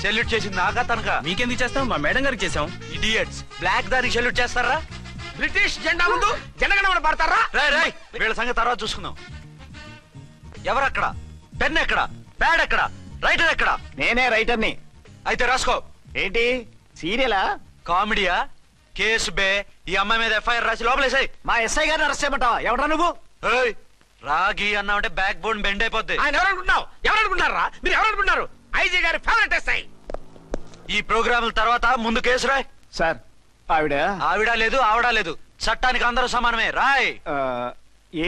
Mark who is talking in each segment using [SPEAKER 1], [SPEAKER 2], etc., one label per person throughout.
[SPEAKER 1] Salute చేసింది నాకా తనకా?
[SPEAKER 2] మీకెందుకు చేస్తాం, మా మేడం గారికి చేసాం.
[SPEAKER 1] ఇడియట్స్, బ్లాక్ దానికి సెల్యూట్ చేస్తారా?
[SPEAKER 3] బ్రిటిష్ జెండా ముందు జనగణమన పడతారా?
[SPEAKER 1] రాయ్ వీళ్ళ సంగతి తర్వాత చూసుకుందాం. ఎవరక్కడ? పెన్ ఎక్కడ? ప్యాడ్ ఎక్కడ? రైటర్ ఎక్కడ?
[SPEAKER 4] నేనే రైటర్ని.
[SPEAKER 1] అయితే రాసుకో.
[SPEAKER 4] ఏంటి సీరియలా?
[SPEAKER 1] కామెడీయా? కేసు బే. ఈ అమ్మాయి మీద ఎఫ్ఐఆర్ రాసి లోపలేసాయి.
[SPEAKER 4] మా ఎస్ఐ గారిని అరెస్ట్ చేయమంటావా? ఎవడా నువ్వు?
[SPEAKER 1] రాగి అన్నావంటే బ్యాక్ బోన్ బెండ్ అయిపోద్ది.
[SPEAKER 3] ఆయన ఎవరనుకుంటున్నావు? ఎవరనుకుంటున్నారా మీరు? ఎవరనుకుంటున్నారు? ఐజీ గారి ఫేవరెట్ ఎస్ఐ.
[SPEAKER 1] ఈ ప్రోగ్రాముల తర్వాత ముందు కేసు రాయ్.
[SPEAKER 4] సార్
[SPEAKER 1] ఆవిడ లేదు, ఆవిడ లేదు, చట్టానికి అందరూ సమానమే. రాయ్.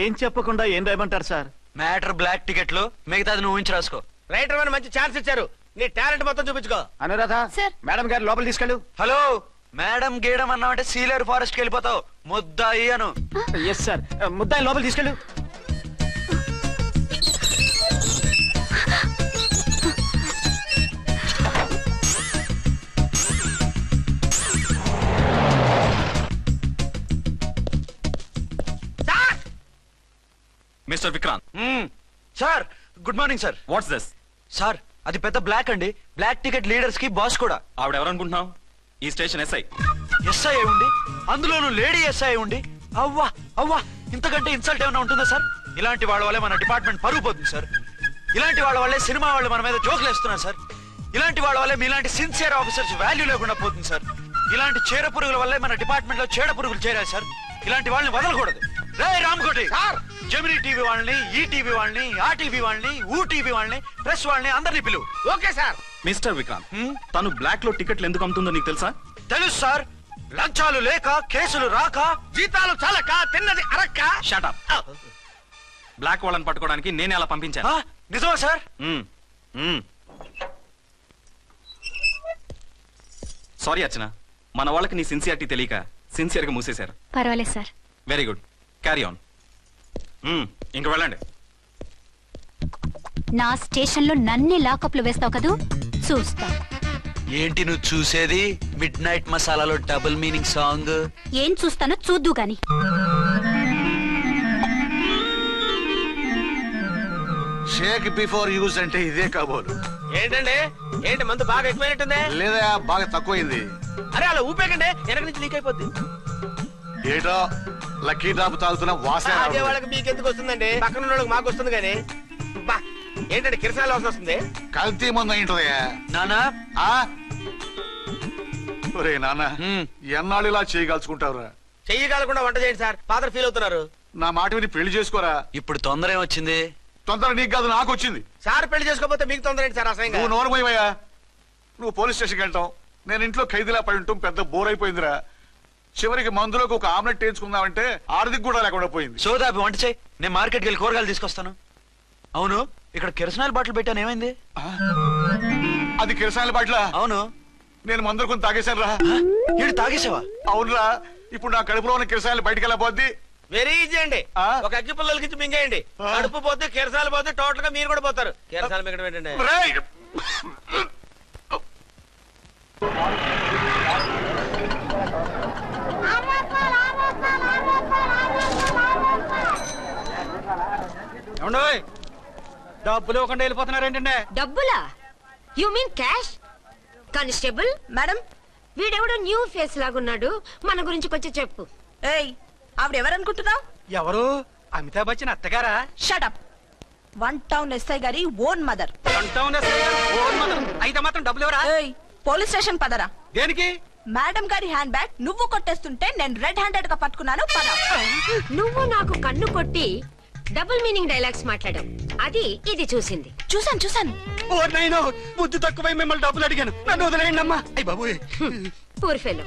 [SPEAKER 4] ఏం చెప్పకుండా ఏం రాయమంటారు సార్?
[SPEAKER 1] మ్యాటర్ బ్లాక్ టికెట్లు, మిగతాది నువ్వు ఊహించి రాసుకో.
[SPEAKER 3] రైటర్ అని మంచి ఛాన్స్ ఇచ్చారు, నీ టాలెంట్ మొత్తం చూపించుకో.
[SPEAKER 4] అనురాధ మేడం గారు లోపల తీసుకెళ్ళు.
[SPEAKER 1] హలో, మేడం గీయడం అన్నావంటే సీలేరు ఫారెస్ట్ కి వెళ్ళిపోతావు. ముద్దాయి అను.
[SPEAKER 4] ఎస్ సార్, ముద్దాయి లోపల తీసుకెళ్ళు.
[SPEAKER 2] Mister Vikrant.
[SPEAKER 1] Sir, good morning sir.
[SPEAKER 2] What's this?
[SPEAKER 1] Sir, అది పెద్ద బ్లాక్ అండి. బ్లాక్ టికెట్ లీడర్స్ కి బాస్ కూడా.
[SPEAKER 2] ఆవిడ ఎవరనుకుంటున్నావు? ఈ స్టేషన్ ఎస్ఐ.
[SPEAKER 1] ఎస్ఐ ఉండి, అందులోనూ లేడీ ఎస్ఐ ఉండి, అవ్వా అవ్వా, ఇంతకంటే ఇన్సల్ట్ ఏమైనా ఉంటుందా సార్? ఇలాంటి వాళ్ళ వల్లే మన డిపార్ట్మెంట్ పరుగు పోతుంది సార్. ఇలాంటి వాళ్ళ వల్లే సినిమా వాళ్ళు మన మీద జోకులు వేస్తున్నారు సార్. ఇలాంటి వాళ్ళ వల్లే మీలాంటి సిన్సియర్ ఆఫీసర్స్ వాల్యూ లేకుండా పోతుంది సార్. ఇలాంటి చీడ పురుగుల వల్లే మన డిపార్ట్మెంట్ లో చీడ పురుగులు చేరాయి సార్. ఇలాంటి వాళ్ళని వదలకూడదు. రే రామ్కోటి సార్, జెమినీ టీవీ వాళ్ళని, ఈ టీవీ వాళ్ళని, ఆ టీవీ వాళ్ళని, ఊ టీవీ వాళ్ళని, ప్రెస్ వాళ్ళని అందరినీ పిలువు.
[SPEAKER 3] Okay sir.
[SPEAKER 2] మిస్టర్ విక్రాంత్, తను బ్లాక్ లో టికెట్లు ఎందుకు అమ్ముతుందో నీకు తెలుసా?
[SPEAKER 1] తెలుసు సార్. లంచాలు లేక, కేసులు రాక,
[SPEAKER 3] జీతాలు చాలక, తిన్నది అరక్క.
[SPEAKER 2] Shut up. బ్లాక్ వాళ్ళని పట్టుకోవడానికి నేనే అలా పంపించాను.
[SPEAKER 1] నిజమా సార్?
[SPEAKER 2] సారీ అర్చన, మన వాళ్ళకి నీ సిన్సియారిటీ తెలియక సిన్సియర్ గా మూసేశారు.
[SPEAKER 5] పర్వాలేదు sir.
[SPEAKER 2] Very good, carry on. ఇంక వెళ్ళండి.
[SPEAKER 5] నా స్టేషన్ లో నన్నే లాకప్ లో వేస్తావు కదూ, చూస్తా.
[SPEAKER 1] ఏంటి నువ్వు చూసేది? మిడ్ నైట్ మసాలాలో డబుల్ మీనింగ్ సాంగ్.
[SPEAKER 5] ఏం చూస్తానో చూద్దు గాని.
[SPEAKER 6] షేక్ బిఫోర్ యూజ్ అంటే ఇదే కాబోలు.
[SPEAKER 3] ఏంటండి, ఏంటి మందు బాగా ఎక్కువైనట్టుంది?
[SPEAKER 6] లేదా బాగా తక్కువైంది.
[SPEAKER 3] అరే అలా ఊపేకండి, వెనక నుంచి లీక్ అయిపోద్ది.
[SPEAKER 6] ఏటో లక్కీ డ్రాప్ తాగుతున్న వాసన.
[SPEAKER 3] అదే వాళ్ళకి మీకెందుకు వస్తుందండి, పక్కన ఉన్న వాళ్ళకి మాకు వస్తుంది. కానీ బా, ఏంటంటే కిరసనాల వాసన వస్తుంది.
[SPEAKER 6] కల్తీ మందు అయింటదయ్యా.
[SPEAKER 1] నానా,
[SPEAKER 6] ఒరే నాన్న, ఎన్నాళ్ళు ఇలా చేయగలుచుకుంటావురా?
[SPEAKER 3] చెయ్యగలకుండా వంట చేయండి సార్, ఫాదర్ ఫీల్ అవుతున్నారు.
[SPEAKER 6] నా మాట విని పెళ్లి చేసుకోరా.
[SPEAKER 1] ఇప్పుడు తొందర ఏమొచ్చింది?
[SPEAKER 6] తొందర నీకు కాదు, నాకు వచ్చింది.
[SPEAKER 3] సార్ పెళ్లి చేసుకోకపోతే మీకు తొందర ఏంటి సార్? అసహ్యంగా.
[SPEAKER 6] నువ్వు నోరు పోయివయ్యా. నువ్వు పోలీస్ స్టేషన్కి వెళ్తావు, నేను ఇంట్లో ఖైదీలా పడి ఉంటాం. పెద్ద బోర్ అయిపోయిందిరా. చివరికి మందులోకి ఒక ఆమ్లెట్ వేయించుకుందామంటే ఆర్థిక కూడా లేకుండా పోయింది.
[SPEAKER 1] సోదాపి వంట చేయి, నేను మార్కెట్కి వెళ్ళి కూరగాయలు తీసుకొస్తాను. అవును, ఇక్కడ కిరసనాయిల్ బాటిల్ పెట్టాను, ఏమైంది?
[SPEAKER 6] అది కిరసనాయిల్ బాటిలా?
[SPEAKER 1] అవును.
[SPEAKER 6] నేను మందులు కొని తాగేశాను రా.
[SPEAKER 1] ఈడు తాగేసావా?
[SPEAKER 6] అవునురా. ఇప్పుడు నా కడుపులో ఉన్న కిరసనాయిల్ బయటికి వెళ్ళబోద్ది.
[SPEAKER 3] వెరీ ఈజీ అండి. ఒక అగ్గి పుల్లలకి ఇచ్చి మింగేయండి. కడుపు పోతే కిరసాలు పోతే టోటల్ గా మీరు కూడా పోతారు. కిరసాలు మింగడం ఏంటండి?
[SPEAKER 4] డబ్బులు ఇవ్వకుండా వెళ్ళిపోతున్నారు ఏంటంటే?
[SPEAKER 7] డబ్బులా? You mean cash? Constable madam, వీడెవడో న్యూ ఫేస్ లాగున్నాడు, మన గురించి కొంచెం చెప్పు.
[SPEAKER 8] ఏయ్, ఆవిడెవరనుకుంటున్నావు?
[SPEAKER 4] ఎవరు? అమితాబ్ బచ్చన్ అత్తగారా?
[SPEAKER 8] షటప్. 1 టౌన్ ఎస్ఐ గారి ఓన్ మదర్.
[SPEAKER 4] అయితే మాత్రం డబ్బులు ఎవరా?
[SPEAKER 8] ఏయ్, పోలీస్ స్టేషన్ పదరా.
[SPEAKER 4] దేనికి?
[SPEAKER 8] మేడం గారి హ్యాండ్ బ్యాగ్ నువ్వు కొట్టేస్తుంటే నేను రెడ్ హ్యాండెడ్ గా పట్టుకున్నాను. పద.
[SPEAKER 7] నువ్వు నాకు కన్ను కొట్టి డబుల్ మీనింగ్ డైలాగ్స్ మాట్లాడావు, అది ఇది చూసింది.
[SPEAKER 8] చూసాను.
[SPEAKER 4] ఓ నైనో, బుద్ధి తక్కువై మిమ్మల్ని డబ్బులు అడిగాను, నన్ను వదిలేయండి అమ్మా. అయ్య బాబోయ్.
[SPEAKER 7] Poor fellow.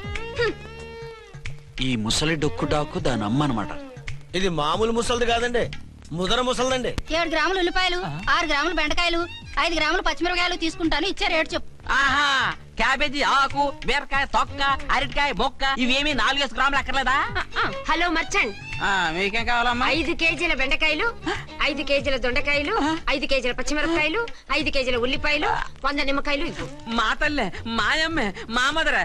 [SPEAKER 1] ఈ ముసలి డొక్కు డాకు దాని అమ్మ అనమాట.
[SPEAKER 3] ఇది మామూలు ముసలిది కాదండి, ముదర ముసలిదండి.
[SPEAKER 5] 7 గ్రాములు ఉల్లిపాయలు, 6 గ్రాములు బెండకాయలు, 5 గ్రాములు పచ్చిమిరపకాయలు తీసుకుంటాను. ఇచ్చే రేటు చెప్పు.
[SPEAKER 9] ఆహా, క్యాబేజీ ఆకు, బీరకాయ తొక్క, అరటికాయ మొక్క, ఇవేమి 4 గ్రాములు అక్కర్లేదా?
[SPEAKER 7] హలో మర్చండ్,
[SPEAKER 9] మీకేం కావాలమ్మా?
[SPEAKER 7] 5 కేజీల బెండకాయలు, 5 కేజీల దొండకాయలు, 5 కేజీల పచ్చిమిరపకాయలు, 5 కేజీల ఉల్లిపాయలు, 100 నిమ్మకాయలు ఇవ్వు.
[SPEAKER 9] మా తల్లే, మాయమ్మే, మా మదర.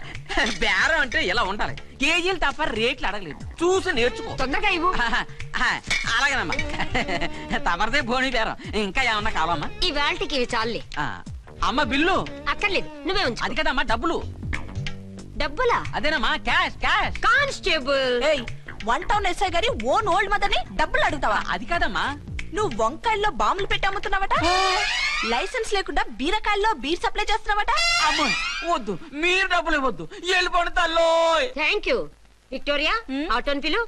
[SPEAKER 9] బేరం అంటే ఇలా ఉండాలి, కేజీలు తప్ప రేట్లు అడగలేదు, చూసి నేర్చుకో.
[SPEAKER 7] తొందరగా ఇవ్వు.
[SPEAKER 9] అలాగేనమ్మా. తమరిదే భోని బేరం. ఇంకా ఏమన్నా కావాలమ్మా?
[SPEAKER 7] ఈ వేళకి ఇవి చాలే.
[SPEAKER 9] అమ్మ బిల్లు
[SPEAKER 7] అక్కర్లేదు నువ్వే ఉంచు.
[SPEAKER 9] అది కదమ్మా డబ్బులు.
[SPEAKER 7] డబ్బులా?
[SPEAKER 9] అదేనమ్మా క్యాష్ క్యాష్.
[SPEAKER 7] కానిస్టేబుల్.
[SPEAKER 8] ఏయ్ 1 టౌన్ ఎస్ఐ గారి ఓన్ ఓల్డ్ మదర్ ని డబ్బులు అడుగుతావా?
[SPEAKER 9] అది కదమ్మా.
[SPEAKER 8] నువ్వు వంకాయల్లో బాంబులు పెట్టి అమ్ముతున్నావట, లైసెన్స్ లేకుండా బీరకాయల్లో బీర్ సప్లై చేస్తున్నావట.
[SPEAKER 9] అమ్మో వద్దు, మీరు డబ్బులు ఇవ్వద్దు, వెళ్ళిపోండి తల్లోయ్.
[SPEAKER 7] Thank you. విక్టోరియా ఆటోన్ పిలు.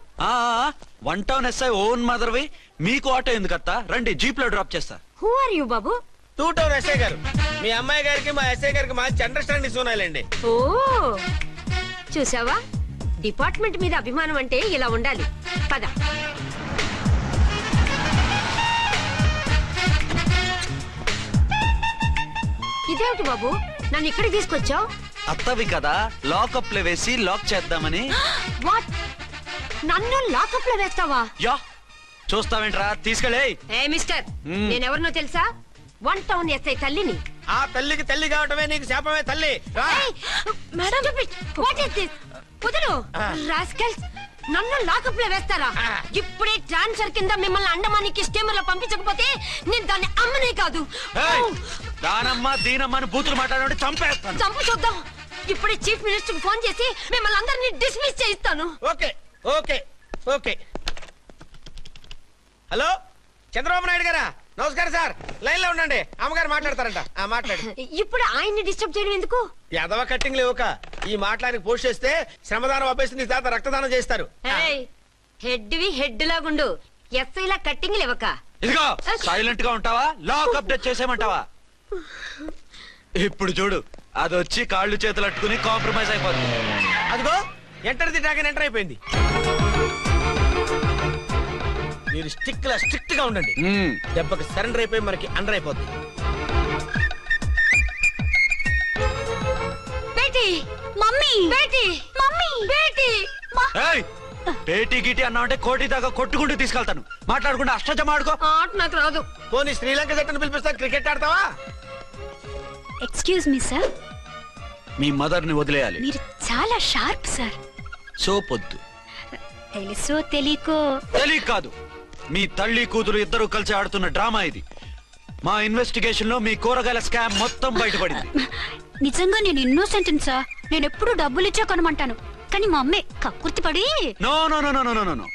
[SPEAKER 1] 1 టౌన్ ఎస్ఐ ఓన్ మదర్వి, మీకు ఆటో ఎందుకు అత్త? రండి జీప్ లో డ్రాప్ చేస్తా.
[SPEAKER 7] హూ ఆర్ యూ బాబు?
[SPEAKER 3] 2 టౌన్ ఎస్ఐ గారు, మీ అమ్మాయి గారికి మా ఎస్ఐ గారికి మంచి అండర్స్టాండింగ్ ఉన్నాయండి.
[SPEAKER 7] ఓ చూసావా, డిపార్ట్మెంట్ మీద అభిమానం అంటే ఇలా ఉండాలి. పద. ఇదేమిటి బాబు, నన్ను ఇక్కడికి తీసుకొచ్చావు?
[SPEAKER 1] అత్తవి కదా, లాకప్ లో వేసి లాక్ చేద్దామని.
[SPEAKER 7] వాట్, నన్ను లాకప్ లో వేస్తావా?
[SPEAKER 1] యా చూస్తావేంట్రా, తీసుకెళ్ళే.
[SPEAKER 7] ఏ మిస్టర్, నేనెవరినో తెలుసా? 1 టౌన్ ఎస్ఐ తల్లిని.
[SPEAKER 3] ఆ తల్లికి తల్లి కావటమే నీకు శాపమే తల్లి. రా.
[SPEAKER 7] Madam what is this? వదులు రాస్కల్స్, నన్ను లాకప్ లో వేస్తారా? ఇప్పుడే ట్రాన్స్ఫర్ కింద మిమ్మల్ని అండమానికి స్టీమర్ లో పంపించకపోతే నేను దాన్ని అమ్మనే కాదు.
[SPEAKER 1] దానమ్మ దీనమ్మ అని బూతులు మాట్లాడే చంపేస్తాను.
[SPEAKER 7] చంపు చూద్దాం. ఇప్పుడే చీఫ్ మినిస్టర్ ఫోన్ చేసి మిమ్మల్ని అందరినీ డిస్మిస్ చేయిస్తాను.
[SPEAKER 3] Okay okay okay. Hello Chandrababu Naidu గారా, నమస్కారం సార్. లైన్ లో ఉండండి, అమ్మగారు మాట్లాడతారంట. మాట్లాడు.
[SPEAKER 7] ఇప్పుడు ఆయన్ని డిస్టర్బ్ చేయడం ఎందుకు?
[SPEAKER 3] ఎదవ కట్టింగ్ లేవుక ఈ మాట్లాడికి పోస్ట్ చేస్తే శ్రమదానం అభ్యసి నీ తాత రక్తదానం చేస్తారు.
[SPEAKER 7] హెడ్ వి హెడ్ లాగుండు, ఎస్ఐ లా కట్టింగ్ లేవక.
[SPEAKER 1] ఇదిగో సైలెంట్ గా ఉంటావా, లాక్ అప్డేట్ చేసేయమంటావా? ఇప్పుడు చూడు, అది వచ్చి కాళ్ళు చేతులు అట్టుకుని కాంప్రమైజ్ అయిపోతుంది.
[SPEAKER 3] అదిగో ఎంటర్ ది డ్రాగన్ ఎంటర్ అయిపోయింది. మీరు స్ట్రిక్ట్ గా ఉండండి, దెబ్బకి సరెండర్ అయిపోయి మనకి అండర్ అయిపోద్ది.
[SPEAKER 7] బేటీ మమ్మీ, బేటీ మమ్మీ, బేటీ
[SPEAKER 1] ఏయ్, పేటీ గిటి అన్నావంటే కోటి దాకా కొట్టుకుంటూ తీసుకెళ్తాను. మాట్లాడకుండా అష్టజమ ఆడుకో.
[SPEAKER 7] ఆట నాకు రాదు.
[SPEAKER 3] పోనీ శ్రీలంక జట్టును పిలిపిస్తాను, క్రికెట్ ఆడతావా?
[SPEAKER 5] ఎక్స్క్యూజ్ మీ సార్,
[SPEAKER 1] మీ మదర్ ని వదిలేయాలి.
[SPEAKER 5] మీరు చాలా షార్ప్ సార్.
[SPEAKER 1] సోపొద్దు.
[SPEAKER 5] తెలుసో తెలియకో.
[SPEAKER 1] తెలియ కాదు, మీ తల్లి కూతురు ఇద్దరు కలిసి ఆడుతున్న డ్రామా ఇది. మా ఇన్వెస్టిగేషన్ లో మీ కూరగాయల స్కామ్ మొత్తం బయటపడింది.
[SPEAKER 5] నిజంగా నేను ఇన్నోసెంట్ సార్. నేను ఎప్పుడు డబ్బులు ఇచ్చా కొనమంటాను, కానీ మా అమ్మే కక్కుర్తి పడి.
[SPEAKER 1] No no no no no no no.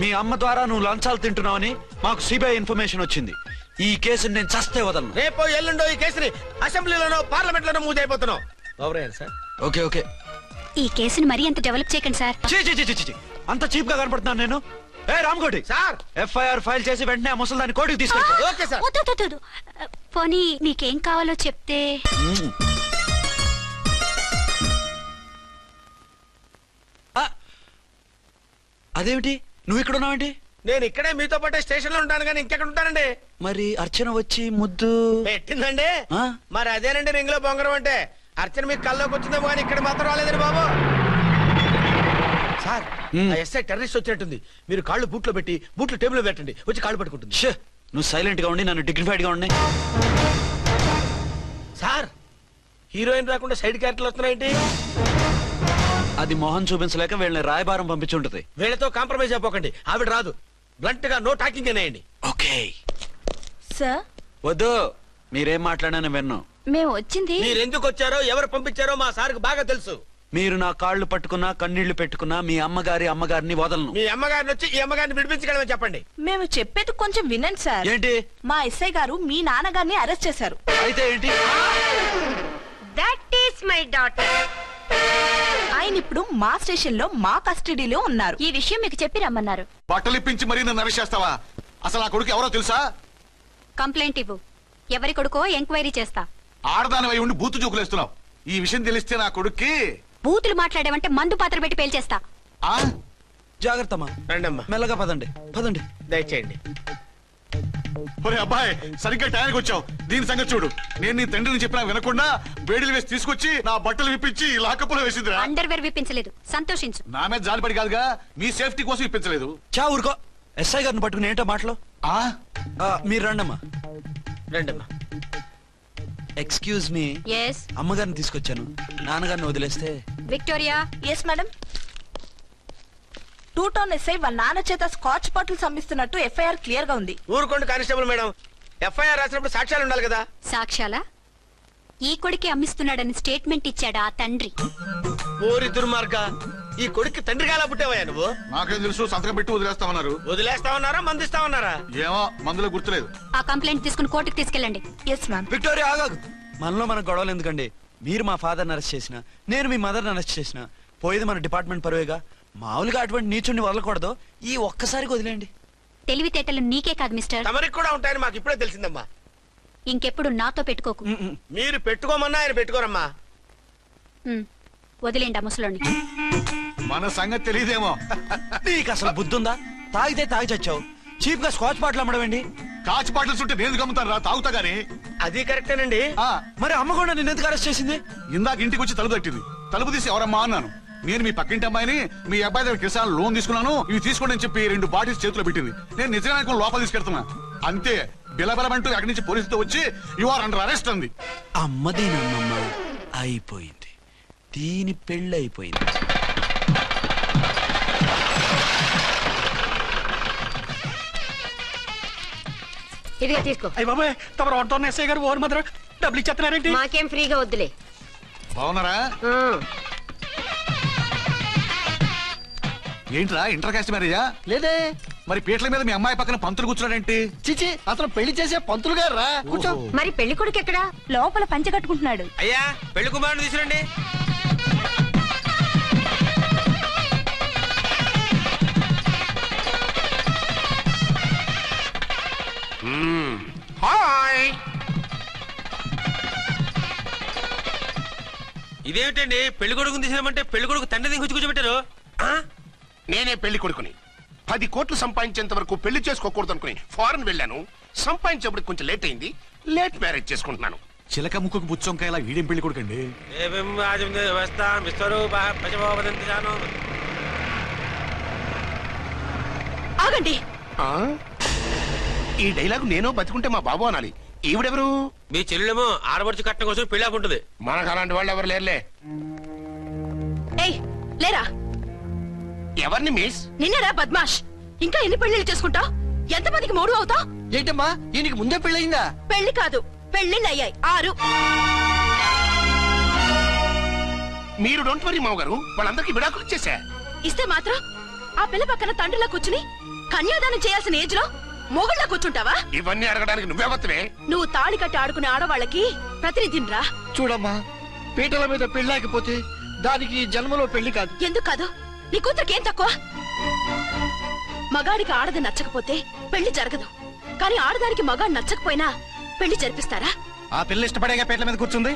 [SPEAKER 1] మీ అమ్మ ద్వారా నువ్వు లంచాలు తింటున్నావని మాకు సిబిఐ ఇన్ఫర్మేషన్ వచ్చింది. ఈ కేసుని నేను చస్తే వదలను.
[SPEAKER 3] రేపో ఎల్లుండో ఈ కేసుని అసెంబ్లీలోనో పార్లమెంట్ లోనో మూవ్ అయిపోతున్నావు. Sir
[SPEAKER 1] okay okay.
[SPEAKER 5] ఈ కేసుని మరీ అంత డెవలప్ చేయకండి సార్.
[SPEAKER 1] చీ అంత చీప్ గా కనపడుతున్నాను నేను? ఏ రామ్కోటి
[SPEAKER 3] సార్,
[SPEAKER 1] ఎఫ్ఐఆర్ ఫైల్ చేసి వెంటనే ఆ ముసలిదాన్ని కోర్టుకి తీసుకెళ్ళి.
[SPEAKER 3] Okay sir.
[SPEAKER 5] వద్దు, వద్దు, వద్దు. పోనీ మీకేం కావాలో చెప్తే.
[SPEAKER 1] అదేమిటి నువ్వు ఇక్కడ ఉన్నావేంటి?
[SPEAKER 3] నేను ఇక్కడే మీతో పాటే స్టేషన్ లో ఉంటాను, కానీ ఇంకెక్కడ ఉంటానండి?
[SPEAKER 1] మరి అర్చన వచ్చి ముద్దు
[SPEAKER 3] పెట్టిందండి.
[SPEAKER 1] ఆ?
[SPEAKER 3] మరి అదేనండి రింగ్ లో బొంగరం అంటే. అర్చన మీకు కల్లోకి వచ్చిందేమో కానీ ఇక్కడ మాత్రం రాలేదండి బాబు. సార్, ఆ ఎస్ఐ టెర్రరిస్ట్ వచ్చినట్టుంది. మీరు కాళ్ళు బూట్లో పెట్టి బూట్లు టేబుల్ లో పెట్టండి, వచ్చి కాళ్ళు పట్టుకుంటుంది.
[SPEAKER 1] ఛే, నువ్వు సైలెంట్ గా ఉండి నన్ను డిగ్నిఫైడ్ గా ఉండి.
[SPEAKER 3] సార్, హీరోయిన్ రాకుండా సైడ్ క్యారెక్టర్లు వస్తున్నాయేంటి?
[SPEAKER 1] అది మొహం చూపించలేక వీళ్ళని రాయబారం పంపించుంటది.
[SPEAKER 3] వీళ్ళతో కాంప్రమైజ్ అయిపోకండి, ఆవిడ రాదు. బ్లంట్ గా నో టాకింగ్ అనేయండి.
[SPEAKER 1] ఓకే.
[SPEAKER 8] సార్,
[SPEAKER 1] వద్దు, మీరేం మాట్లాడానని విన్ను.
[SPEAKER 8] మేము వచ్చింది.
[SPEAKER 3] మీరు ఎందుకు వచ్చారో ఎవరు పంపించారో మా సార్కు బాగా తెలుసు.
[SPEAKER 1] మీరు నా కాళ్ళు పట్టుకున్నా కన్నీళ్లు పెట్టుకున్నా మీ అమ్మగారిని వదలను.
[SPEAKER 3] మీ అమ్మగారిని వచ్చి ఈ అమ్మగారిని విడిపించగలమని చెప్పండి.
[SPEAKER 8] మేము చెప్పేది కొంచెం వినండి సార్.
[SPEAKER 1] ఏంటి?
[SPEAKER 8] మా ఎస్ఐ గారు మీ నాన్నగారిని అరెస్ట్ చేశారు.
[SPEAKER 1] అయితే ఏంటి?
[SPEAKER 7] That is my daughter.
[SPEAKER 8] ఆయన ఇప్పుడు మా స్టేషన్ లో మా కస్టడీలో ఉన్నారు.
[SPEAKER 5] ఈ విషయం మీకు చెప్పి రమ్మన్నారు.
[SPEAKER 6] బట్టలిప్పించి మరీ నన్ను అరెస్ట్ చేస్తావా? అసలు ఆ కొడుకు ఎవరో తెలుసా?
[SPEAKER 5] కంప్లైంట్ ఇవ్వు. ఎవరి కొడుకో ఎంక్వైరీ చేస్తా.
[SPEAKER 6] ఆడదానివై ఉండి బూతు జోకులేస్తున్నావు. ఈ విషయం తెలిస్తే నా కొడుక్కి.
[SPEAKER 5] బూతులు మాట్లాడేవంటే మందు పాత్ర పెట్టి పేల్చేస్తా.
[SPEAKER 6] ఆ
[SPEAKER 1] జాగ్రత్తమ్మా,
[SPEAKER 3] రండమ్మా,
[SPEAKER 1] మెల్లగా పదండి పదండి.
[SPEAKER 3] దయచేయండి.
[SPEAKER 6] ఒరే అబ్బాయి, సరిగ్గా టైంకి వచ్చావు. దీని సంగతి చూడు. నేను నీ తండ్రిని చెప్పినా వినకుండా బేడీలు వేసి తీసుకొచ్చి నా బట్టలు విప్పించి లాకప్పులో వేసిందిరా.
[SPEAKER 5] అండర్వేర్ విప్పించలేదు, సంతోషించు.
[SPEAKER 6] నా మీద జాలిపడి కాదుగా, మీ సేఫ్టీ కోసం ఇప్పించలేదు.
[SPEAKER 1] చా ఊరుకో. ఎస్ఐ గారిని పట్టుకుని ఏంటో మాటలు. మీరు రండమ్మా.
[SPEAKER 3] రండమ్మా.
[SPEAKER 1] Excuse me.
[SPEAKER 5] ఎస్
[SPEAKER 1] అమ్మగారిని తీసుకొచ్చాను, నాన్నగారిని వదిలేస్తే.
[SPEAKER 5] Victoria.
[SPEAKER 8] Yes madam. 2 town SI వాళ్ళ నాన్న చేత స్కాచ్ బాటిల్స్ అమ్మిస్తున్నట్టు ఎఫ్ఐఆర్ క్లియర్ గా ఉంది.
[SPEAKER 3] ఊరుకోండి కానిస్టేబుల్ మేడం, ఎఫ్ఐఆర్ రాసినప్పుడు సాక్ష్యాలు ఉండాలి కదా.
[SPEAKER 5] సాక్ష్యాలా? ఈ కొడుకే అమ్మిస్తున్నాడని స్టేట్మెంట్ ఇచ్చాడు ఆ తండ్రి.
[SPEAKER 3] ఓరి దుర్మార్గ, ఈ కొడుక్కి తండ్రి కాలా పుట్టావయ్యా నువ్వు?
[SPEAKER 6] నాకేం తెలుసు, సంతకం పెట్టి వదిలేస్తామన్నారు.
[SPEAKER 3] వదిలేస్తామన్నారా మందిస్తామన్నారా?
[SPEAKER 6] ఏమో మందులో గుర్తులేదు.
[SPEAKER 5] ఆ కంప్లైంట్ తీసుకుని కోర్టుకు తీసుకెళ్ళండి.
[SPEAKER 8] Yes ma'am.
[SPEAKER 1] విక్టోరియా ఆగాగు. మనలో మన గొడవలు ఎందుకండి? మీరు మా ఫాదర్ని అరెస్ట్ చేసిన, నేను మీ మదర్ని అరెస్ట్ చేసిన, పోయేది మన డిపార్ట్మెంట్ పరువేగా. మామూలుగా అటువంటి నీచుని వదలకూడదు. ఈ ఒక్కసారికి వదిలేండి.
[SPEAKER 5] తెలివితేటలు నీకే కాదు మిస్టర్,
[SPEAKER 3] తమరికి కూడా ఉంటాయని మాకు ఇప్పుడే తెలిసిందమ్మా.
[SPEAKER 5] ఇంకెప్పుడు నాతో పెట్టుకోకు.
[SPEAKER 3] మీరు పెట్టుకోమన్నా ఆయన పెట్టుకోరమ్మా.
[SPEAKER 5] వదిలేండి ఆ ముసలోని.
[SPEAKER 6] మన సంగతి తెలియదేమో.
[SPEAKER 1] నీకు అసలు బుద్ధి ఉందా? తాగితే తాగి చచ్చావు. చీప్ గా స్కాచ్ బాటిల్ అమ్మడమేంటి?
[SPEAKER 6] కాచి బాటలు చుట్టూ నేను గమ్ముతాను రా, తాగుతా గానీ.
[SPEAKER 3] అది కరెక్టేనండి.
[SPEAKER 1] మరి అమ్మ కూడా నిన్ను ఎందుకు అరెస్ట్ చేసింది?
[SPEAKER 6] ఇందాక ఇంటికి వచ్చి తలుపు తట్టింది. తలుపు తీసి ఎవరమ్మా అన్నాను. నేను మీ పక్కింటి అమ్మాయిని, మీ అబ్బాయి దగ్గర కిసాన్ లోన్ తీసుకున్నాను, ఇవి తీసుకోండి అని చెప్పి 2 బాటిల్స్ చేతిలో పెట్టింది. నేను నిజంగా లోపల తీసుకెళ్తున్నా. అంతే, బిలబిలమంటూ అక్కడి నుంచి పోలీసుతో వచ్చి యు ఆర్ అండర్ అరెస్ట్ అంది.
[SPEAKER 1] అమ్మదేనమ్మమ్మ అయిపోయింది. దీని పెళ్ళి అయిపోయింది.
[SPEAKER 7] ఇదిగా తీసుకో.
[SPEAKER 4] అయ్య బాబాయ్, తమరు ఆటో ఎస్ఐ గారు ఓవర్ మాత్రం డబ్బులు ఇచ్చేస్తున్నారేంటి?
[SPEAKER 7] మాకేం ఫ్రీగా వద్దులే.
[SPEAKER 6] బాగున్నారా? ఏంట్రా ఇంటర్ కాస్ట్ మ్యారేజా?
[SPEAKER 4] లేదే.
[SPEAKER 6] మరి పీటల మీద మీ అమ్మాయి పక్కన పంతులు కూర్చున్నాడేంటి?
[SPEAKER 4] చిచి, అతను పెళ్లి చేసే పంతులు గారు రా. కూర్చో.
[SPEAKER 7] మరి పెళ్లి కొడుకు ఎక్కడా?
[SPEAKER 8] లోపల పంచె కట్టుకుంటున్నాడు.
[SPEAKER 3] అయ్యా, పెళ్లి కుమారుని తీసుకురండి. హాయ్. ఇదేమిటండి, పెళ్లి కొడుకుని తీసినామంటే పెళ్లి కొడుకు తండ్రి దిగి కూర్చోబెట్టారు.
[SPEAKER 10] నేనే పెళ్లి కొడుకుని 10 కోట్లు సంపాదించేంత వరకు పెళ్లి చేసుకోకూడదు అనుకుని ఫారెన్ వెళ్ళాను. సంపాదించేప్పుడు కొంచెం లేట్ అయింది. లేట్ మ్యారేజ్ చేసుకుంటున్నాను.
[SPEAKER 6] చిలక ముక్కుకు బుచ్చొంకాయలా వీడేం పెళ్లి కొడుకండి?
[SPEAKER 8] ఆగండి.
[SPEAKER 10] ఈ డైలాగ్ నేను బతికుంటే మా బాబు అనాలి. ఈవిడెవరు?
[SPEAKER 3] మీ చెల్లెమో ఆడబడుచు కట్నం కోసం పెళ్లి ఆపుంటది.
[SPEAKER 10] మనకు అలాంటి వాళ్ళు ఎవరు లేరులే.
[SPEAKER 8] ఏయ్, లేరా.
[SPEAKER 10] ఎవరిని మిస్?
[SPEAKER 8] నిన్నరా బద్మాష్. ఇంకా ఎన్ని పెళ్లిళ్ళు చేసుకుంటావు? ఎంతమందికి మూడు అవుతావు?
[SPEAKER 4] ఏంటమ్మా, ఈయనకి ముందే పెళ్ళయిందా?
[SPEAKER 8] పెళ్లి కాదు, పెళ్లిళ్ళు అయ్యాయి 6.
[SPEAKER 10] మీరు డోంట్ వరీ మావ గారు, వాళ్ళందరికీ విడాకులు ఇచ్చేసా.
[SPEAKER 8] ఇస్తే మాత్రం ఆ పిల్ల పక్కన తండ్రిలా కూర్చుని కన్యాదానం చేయాల్సిన ఏజ్ లో మొగుళ్ళ కూర్చుంటావా?
[SPEAKER 10] ఇవన్నీ అడగడానికి నువ్వెవత్తవే?
[SPEAKER 8] నువ్వు తాళి కట్టి ఆడుకునే ఆడవాళ్ళకి ప్రతినిధినిరా.
[SPEAKER 4] చూడమ్మా, పీటల మీద పెళ్ళాకపోతే దానికి జన్మలో పెళ్లి కాదు.
[SPEAKER 8] ఎందుకు కాదు? నీ కూతురికేం తక్కువ? మగాడికి ఆడది నచ్చకపోతే పెళ్లి జరగదు. కానీ ఆడదానికి మగాడు నచ్చకపోయినా పెళ్లి జరిపిస్తారా?
[SPEAKER 4] ఆ పిల్ల ఇష్టపడేగా పీటల మీద కూర్చుంది.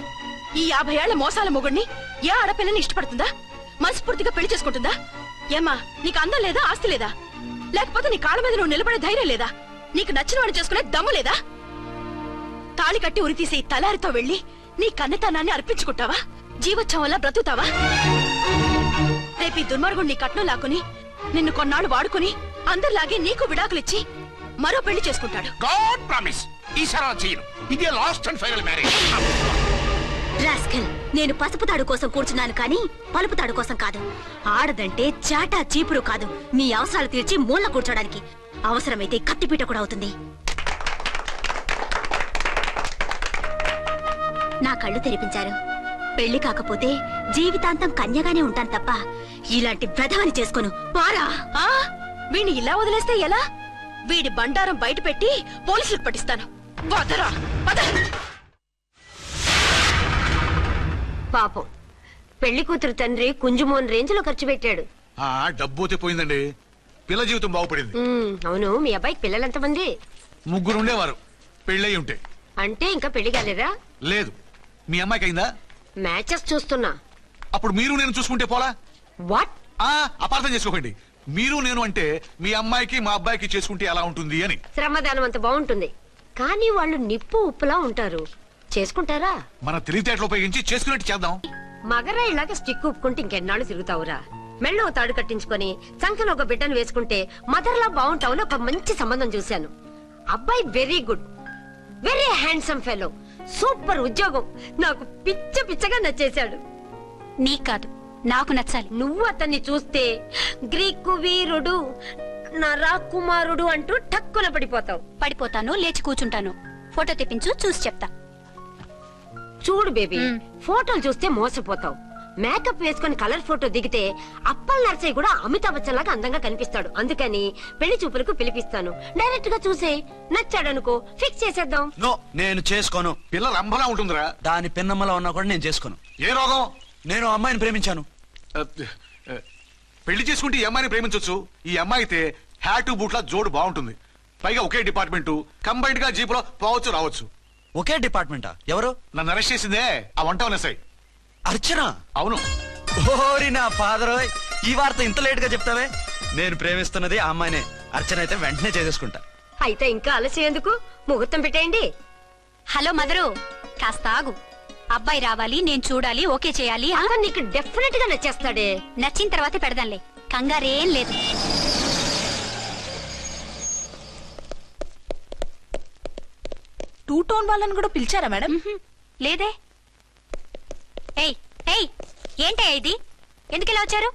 [SPEAKER 8] ఈ 50 ఏళ్ల మోసాల మొగుడిని ఏ ఆడపిల్లని ఇష్టపడుతుందా? మనస్ఫూర్తిగా పెళ్లి చేసుకుంటుందా? ఏమ్మా, నీకు అందం లేదా, ఆస్తి లేదా? లేకపోతే నీ కాళ్ళ మీద నువ్వు నిలబడే ధైర్యం లేదా? నీకు నచ్చిన వాడు చేసుకునే దమ్ము లేదా? తాళి కట్టి ఉరితీసే ఈ తలారితో వెళ్లి నీ కన్నెతనాన్ని అర్పించుకుంటావా? జీవోత్సవంలా బ్రతుకుతావా? రేపు ఈ దుర్మార్గుడు నీ కట్నం లాక్కుని నిన్ను కొన్నాళ్ళు వాడుకుని అందరిలాగే నీకు విడాకులిచ్చి మరో పెళ్లి చేసుకుంటాడు.
[SPEAKER 10] గాడ్ ప్రామిస్, ఈసారి అలా చెయ్యను. ఇదే last and final marriage.
[SPEAKER 5] Rascal, నేను పసుపు తాడు కోసం కూర్చున్నాను కానీ పలుపు తాడు కోసం కాదు. ఆడదంటే చాటా చీపురు కాదు, నీ అవసరాలు తీర్చి మూల కూర్చోడానికి. అవసరమైతే కత్తిపీట కూడా అవుతుంది. నా కళ్ళు తెరిపించారు. పెళ్లి కాకపోతే జీవితాంతం కన్యగానే ఉంటాను తప్ప ఇలాంటి ప్రధాని చేసుకోను. పారా.
[SPEAKER 8] వీణ్ణి ఇలా వదిలేస్తే ఎలా? వీడి బండారం బయట పెట్టి పోలీసులకు పట్టిస్తాను. వదరా, వద.
[SPEAKER 7] పాపం, పెళ్లి కూతురు తండ్రి కుంజుమోన్ రేంజ్ లో ఖర్చు పెట్టాడు.
[SPEAKER 6] డబ్బు పోయిందండి. పిల్ల జీవితం బాగుపడింది.
[SPEAKER 7] అవును, మీ అబ్బాయికి పిల్లలు ఎంతమంది?
[SPEAKER 6] 3 ఉండేవారు. పెళ్ళయి ఉంటే.
[SPEAKER 7] అంటే ఇంకా పెళ్లి కాలేదా?
[SPEAKER 6] లేదు. మీ అమ్మాయికి అయిందా?
[SPEAKER 7] మ్యాచెస్ చూస్తున్నా.
[SPEAKER 6] అప్పుడు మీరు నేను చూసుకుంటే పోలా?
[SPEAKER 7] వాట్?
[SPEAKER 6] అపార్థం చేసుకోకండి. మీరు నేను అంటే మీ అమ్మాయికి మా అబ్బాయికి చేసుకుంటే ఎలా ఉంటుంది అని.
[SPEAKER 7] శ్రమదానం అంత బాగుంటుంది, కానీ వాళ్ళు నిప్పు ఉప్పులా ఉంటారు. చేసుకుంటారా?
[SPEAKER 6] మన తెలివితేటలు ఉపయోగించి చేసుకున్నట్టు చేద్దాం.
[SPEAKER 7] మగరాయిలాగా స్టిక్ ఉప్పుకుంటే ఇంకెన్నాళ్ళు తిరుగుతావురా? మెళ్ళో తాడు కట్టించుకొని సంకలో ఒక బిడ్డను వేసుకుంటే మదర్లా బాగుంటావు. ఒక మంచి సంబంధం చూశాను. అబ్బాయి very good, very handsome fellow, super ఉద్యోగం. నాకు పిచ్చ పిచ్చగా నచ్చేశాడు.
[SPEAKER 5] నీకు కాదు, నాకు నచ్చాలి.
[SPEAKER 7] నువ్వు అతన్ని చూస్తే గ్రీకు వీరుడు, నా రాకుమారుడు అంటూ టక్కున పడిపోతావు.
[SPEAKER 5] పడిపోతాను, లేచి కూర్చుంటాను. ఫోటో తెప్పించు, చూసి చెప్తా.
[SPEAKER 7] చూడు బేబీ ఫోటోలు చూస్తే మోసపోతావు. మేకప్ వేసుకుని కలర్ ఫోటో దిగితే అప్పల్ నర్సయ్య కూడా అమితాబ్ బచ్చన్ లాగా అందంగా కనిపిస్తాడు. అందుకని పెళ్లి చూపులకు పిలిపిస్తాను. డైరెక్ట్ గా చూసే నచ్చాడనుకో ఫిక్స్ చేసేద్దాం.
[SPEAKER 1] నో, నేను చేసుకోను.
[SPEAKER 6] పిల్ల రంభలా ఉంటుందిరా.
[SPEAKER 1] దాని పిన్నమ్మలో ఉన్నా కూడా నేను చేసుకోను.
[SPEAKER 6] ఏ రోగం?
[SPEAKER 1] నేను ఆ అమ్మాయిని ప్రేమించాను.
[SPEAKER 6] పెళ్లి చేసుకుంటే ఈ అమ్మాయిని ప్రేమించొచ్చు. ఈ అమ్మాయి అయితే హ్యాటు బూట్ల జోడు బాగుంటుంది. పైగా ఒకే డిపార్ట్మెంట్, కంబైన్డ్ గా జీపులో పోవచ్చు రావచ్చు.
[SPEAKER 1] ఒకే డిపార్ట్మెంటా? ఎవరు?
[SPEAKER 6] నన్ను అరెస్ట్ చేసిందే ఆ వంట ఉన్నసాయి.
[SPEAKER 1] అర్చన?
[SPEAKER 6] అవును.
[SPEAKER 1] ఓరి నా ఫాదర్, ఈ వార్త ఇంత లేట్ గా చెప్తావే. నేను ప్రేమిస్తున్నది ఆ అమ్మాయినే. అర్చన అయితే వెంటనే చేసేసుకుంటా.
[SPEAKER 7] అయితే ఇంకా ఆలస్యం ఎందుకు, ముహూర్తం పెట్టేయండి.
[SPEAKER 5] హలో మదరు, కాస్త ఆగు. అబ్బాయి రావాలి, నేను చూడాలి, ఓకే చేయాలి.
[SPEAKER 7] అక్కడ నీకు డెఫినెట్ గా నచ్చేస్తాడే.
[SPEAKER 5] నచ్చిన తర్వాత పెడదాంలే, కంగారేం లేదు.
[SPEAKER 8] టూ టోన్ వాళ్ళని కూడా పిలిచారా మేడం?
[SPEAKER 5] లేదే. ఏయ్ ఏయ్, ఏంటయ్యా ఇది? ఎందుకు ఇలా వచ్చారు?